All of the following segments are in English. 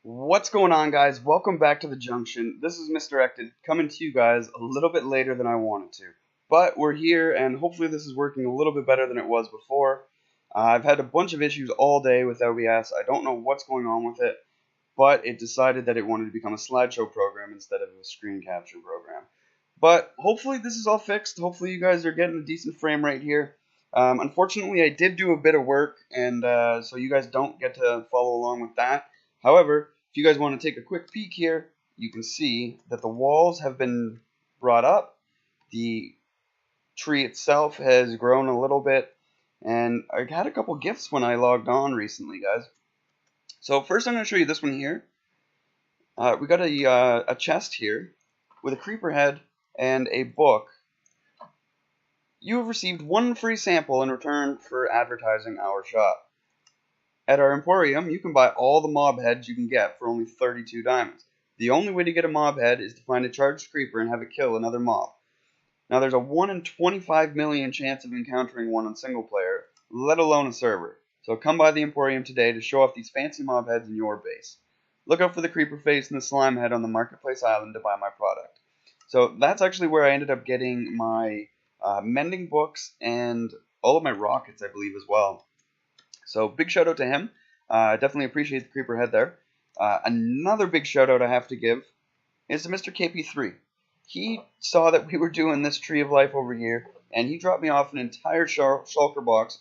What's going on, guys? Welcome back to the Junction. This is Misdirected, coming to you guys a little bit later than I wanted to. But we're here, and hopefully this is working a little bit better than it was before. I've had a bunch of issues all day with OBS. I don't know what's going on with it, but it decided that it wanted to become a slideshow program instead of a screen capture program. But hopefully this is all fixed. Hopefully you guys are getting a decent frame rate here. Unfortunately, I did do a bit of work, and so you guys don't get to follow along with that. However, if you guys want to take a quick peek here, you can see that the walls have been brought up. The tree itself has grown a little bit, and I had a couple gifts when I logged on recently, guys. So first I'm going to show you this one here. We got a chest here with a creeper head and a book. You have received one free sample in return for advertising our shop. At our Emporium, you can buy all the mob heads you can get for only 32 diamonds. The only way to get a mob head is to find a charged creeper and have it kill another mob. Now, there's a 1 in 25 million chance of encountering one on single player, let alone a server. So come by the Emporium today to show off these fancy mob heads in your base. Look out for the creeper face and the slime head on the Marketplace Island to buy my product. So that's actually where I ended up getting my mending books and all of my rockets, I believe, as well. So big shout out to him. Definitely appreciate the creeper head there. Another big shout out I have to give is to Mr. KP3. He saw that we were doing this Tree of Life over here, and he dropped me off an entire shulker box,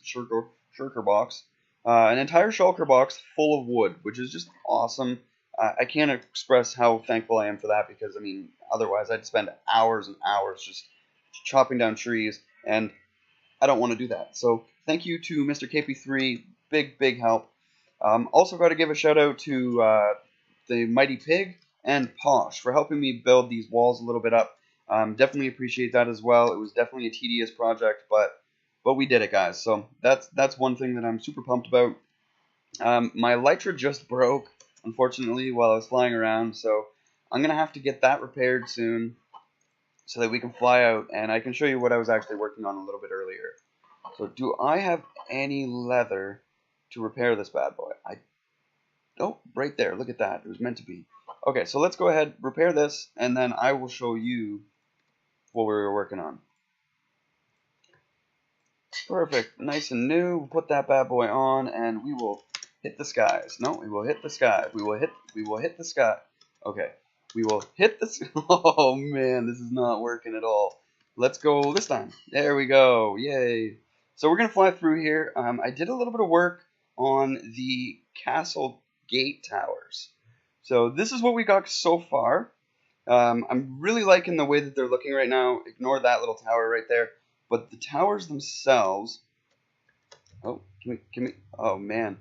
an entire shulker box full of wood, which is just awesome. I can't express how thankful I am for that because, I mean, otherwise I'd spend hours and hours just chopping down trees, and I don't want to do that. So thank you to Mr. KP3, big help. Also got to give a shout out to the Mighty Pig and Posh for helping me build these walls a little bit up. Definitely appreciate that as well. It was definitely a tedious project, but we did it, guys. So that's one thing that I'm super pumped about. My elytra just broke, unfortunately, while I was flying around, so I'm gonna have to get that repaired soon so that we can fly out, and I can show you what I was actually working on a little bit earlier. So do I have any leather to repair this bad boy? Oh, right there. Look at that. It was meant to be. Okay, so let's go ahead, repair this, and then I will show you what we were working on. Perfect. Nice and new. We'll put that bad boy on, and we will hit the skies. No, we will hit the sky. We will hit the sky. Okay. We will hit the Oh man, this is not working at all. Let's go this time. There we go. Yay. So we're going to fly through here. I did a little bit of work on the castle gate towers. So this is what we got so far. I'm really liking the way that they're looking right now. Ignore that little tower right there. But the towers themselves... Oh, oh man.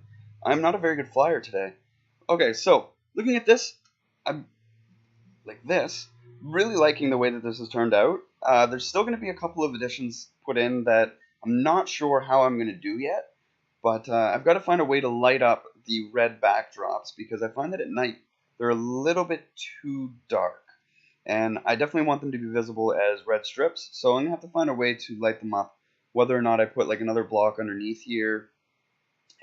I'm not a very good flyer today. Okay, so looking at this, I'm like this. Really liking the way that this has turned out. There's still going to be a couple of additions put in that I'm not sure how I'm going to do yet, but I've got to find a way to light up the red backdrops because I find that at night they're a little bit too dark, and I definitely want them to be visible as red strips, so I'm going to have to find a way to light them up. Whether or not I put like another block underneath here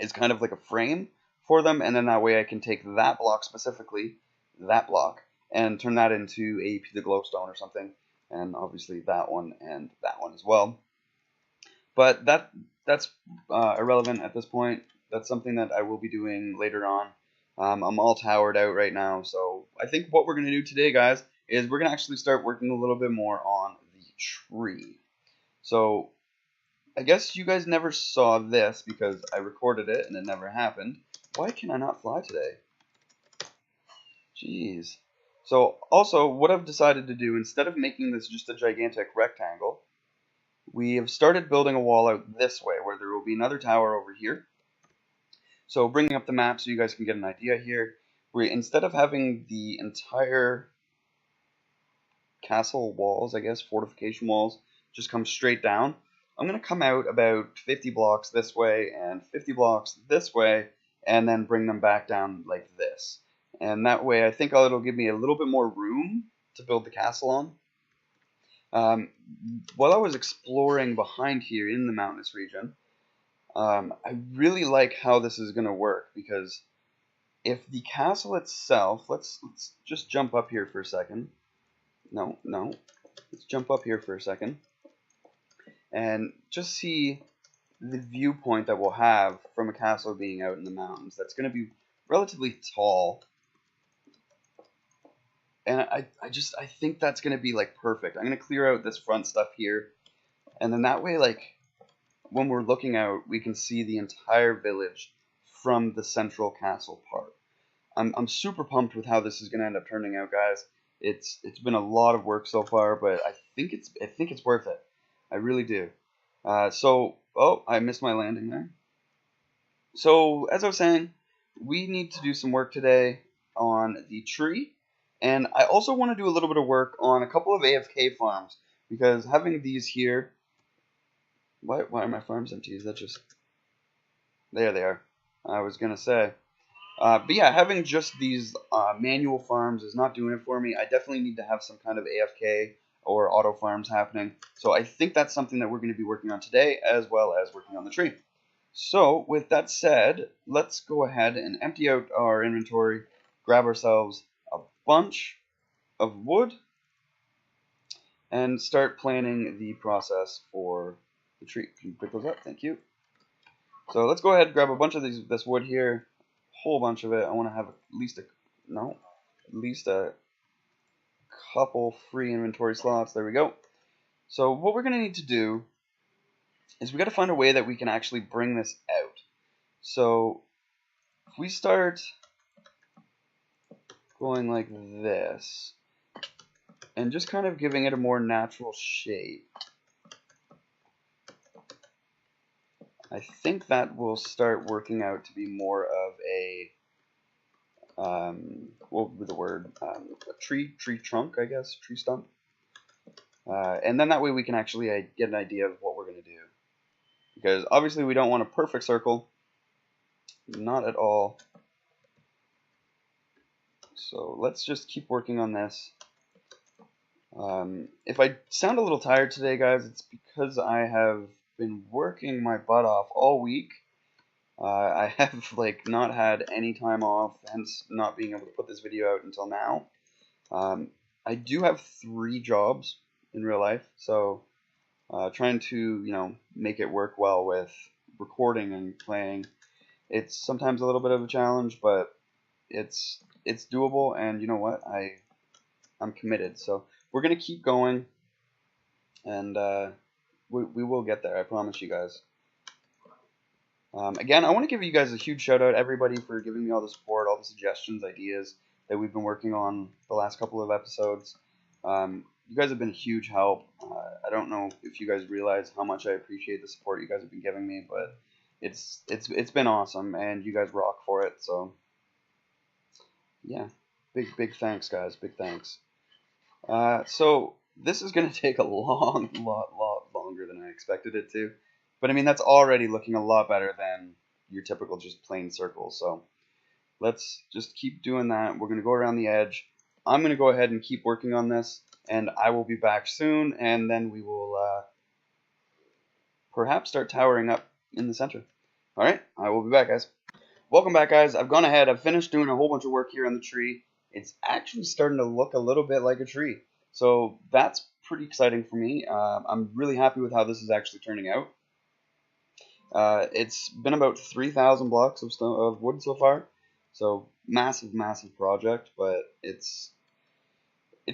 is kind of like a frame for them, and then that way I can take that block specifically, that block, and turn that into a piece of glowstone or something, and obviously that one and that one as well. But that's irrelevant at this point. That's something that I will be doing later on. I'm all towered out right now, so I think what we're going to do today, guys, is we're going to actually start working a little bit more on the tree. So I guess you guys never saw this because I recorded it and it never happened. Why can I not fly today? Jeez. So also, what I've decided to do, instead of making this just a gigantic rectangle, we have started building a wall out this way, where there will be another tower over here. So bringing up the map so you guys can get an idea here, instead of having the entire castle walls, I guess, fortification walls, just come straight down, I'm going to come out about 50 blocks this way and 50 blocks this way, and then bring them back down like this. And that way, I think it'll give me a little bit more room to build the castle on. While I was exploring behind here in the mountainous region, I really like how this is going to work because if the castle itself, let's just jump up here for a second. No, let's jump up here for a second and just see the viewpoint that we'll have from a castle being out in the mountains. That's going to be relatively tall, and I think that's going to be like perfect. I'm going to clear out this front stuff here, and then that way, like, when we're looking out, we can see the entire village from the central castle part. I'm super pumped with how this is going to end up turning out, guys. It's been a lot of work so far, but I think it's worth it. I really do. Oh, I missed my landing there. So as I was saying, we need to do some work today on the tree, and I also want to do a little bit of work on a couple of AFK farms, because having these here. Why are my farms empty? Is that just... There they are. I was going to say. But yeah, having just these manual farms is not doing it for me. I definitely need to have some kind of AFK or auto farms happening. So I think that's something that we're going to be working on today, as well as working on the tree. So with that said, let's go ahead and empty out our inventory, grab ourselves a bunch of wood, and start planning the process for the tree. Can you pick those up? Thank you. So let's go ahead and grab a bunch of this wood here, whole bunch of it. I want to have at least a couple free inventory slots. There we go. So what we're going to need to do is we got to find a way that we can actually bring this out. So if we start going like this and just kind of giving it a more natural shape, I think that will start working out to be more of a what would be the word? A tree trunk, I guess, tree stump. And then that way we can actually get an idea of what we're going to do. Because obviously we don't want a perfect circle. Not at all. So let's just keep working on this. If I sound a little tired today, guys, it's because I have been working my butt off all week. I have like not had any time off, hence not being able to put this video out until now. I do have 3 jobs in real life, so trying to make it work well with recording and playing, it's sometimes a little bit of a challenge, but it's doable, and you know what, I'm committed. So we're gonna keep going, and we will get there. I promise you guys. Again, I want to give you guys a huge shout out, everybody, for giving me all the support, all the suggestions, ideas that we've been working on the last couple of episodes. You guys have been a huge help. I don't know if you guys realize how much I appreciate the support you guys have been giving me, but it's been awesome, and you guys rock for it. So yeah, big thanks, guys. Big thanks. So this is gonna take a lot longer than I expected it to. But I mean, that's already looking a lot better than your typical just plain circle. So let's just keep doing that. We're going to go around the edge. I'm going to go ahead and keep working on this, and I will be back soon, and then we will perhaps start towering up in the center. All right, I will be back, guys. Welcome back, guys. I've gone ahead. I've finished doing a whole bunch of work here on the tree. It's actually starting to look a little bit like a tree. So that's pretty exciting for me. I'm really happy with how this is actually turning out. It's been about 3,000 blocks of wood so far, so massive project, but it's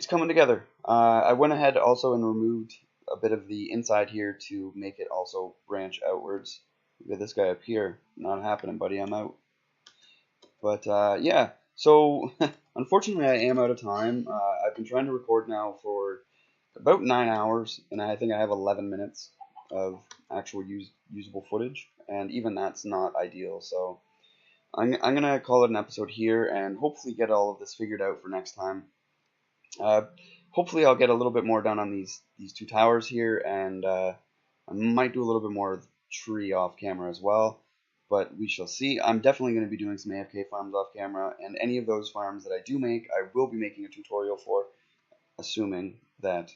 coming together. I went ahead also and removed a bit of the inside here to make it also branch outwards. Look at this guy up here. Not happening, buddy. I'm out. But yeah, so unfortunately I am out of time. I've been trying to record now for about 9 hours, and I think I have 11 minutes of actual usable footage, and even that's not ideal. So I'm gonna call it an episode here, and hopefully get all of this figured out for next time. Hopefully I'll get a little bit more done on these 2 towers here, and I might do a little bit more of the tree off camera as well, but we shall see. I'm definitely going to be doing some AFK farms off camera, and any of those farms that I do make, I will be making a tutorial for, assuming that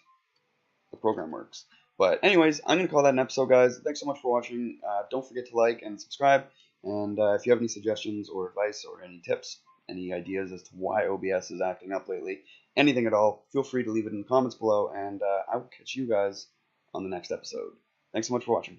the program works. But anyways, I'm going to call that an episode, guys. Thanks so much for watching. Don't forget to like and subscribe. And if you have any suggestions or advice or any tips, any ideas as to why OBS is acting up lately, anything at all, feel free to leave it in the comments below, and I will catch you guys on the next episode. Thanks so much for watching.